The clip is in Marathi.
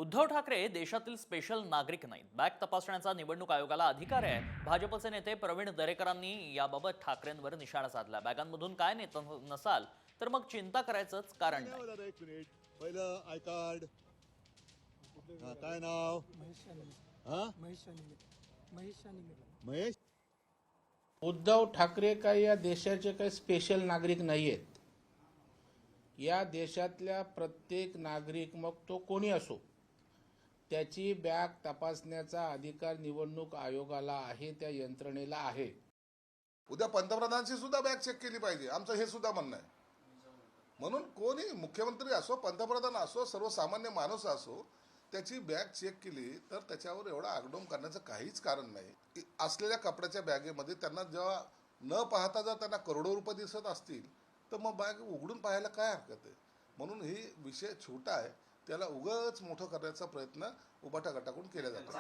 उद्धव ठाकरे देशातील स्पेशल नागरिक नाहीत. बॅग तपासण्याचा निवडणूक आयोगाला अधिकार आहे. भाजपचे नेते प्रवीण दरेकरांनी याबाबत ठाकरेंवर निशाणा साधला. बॅगांमधून काय नेत नसाल तर मग चिंता करायचंच कारण नाही. एक मिनिट पहिलं आय कार्ड. काय नाव? हा महेश. उद्धव ठाकरे काही या देशाचे काही स्पेशल नागरिक नाही आहेत. या देशातल्या प्रत्येक नागरिक, मग तो कोणी असो, त्याची बॅग तपासण्याचा अधिकार निवडणूक आयोगाला आहे, त्या यंत्रणेला आहे. उद्या पंतप्रधानांची सुद्धा बॅग चेक केली पाहिजे, आमचं हे सुद्धा म्हणणं आहे. म्हणून कोणी मुख्यमंत्री असो, पंतप्रधान असो, सर्वसामान्य माणूस असो, त्याची बॅग चेक केली तर त्याच्यावर एवढा आगडोम करण्याचं काहीच कारण नाही. असलेल्या कपड्याच्या बॅगेमध्ये त्यांना जेव्हा न पाहता जर त्यांना करोडो रुपये दिसत असतील तर मग बॅग उघडून पाहायला काय हरकत आहे. म्हणून ही विषय छोटा आहे, त्याला उगाच मोठं करण्याचा प्रयत्न उभाटा गटाकडून केला जातो.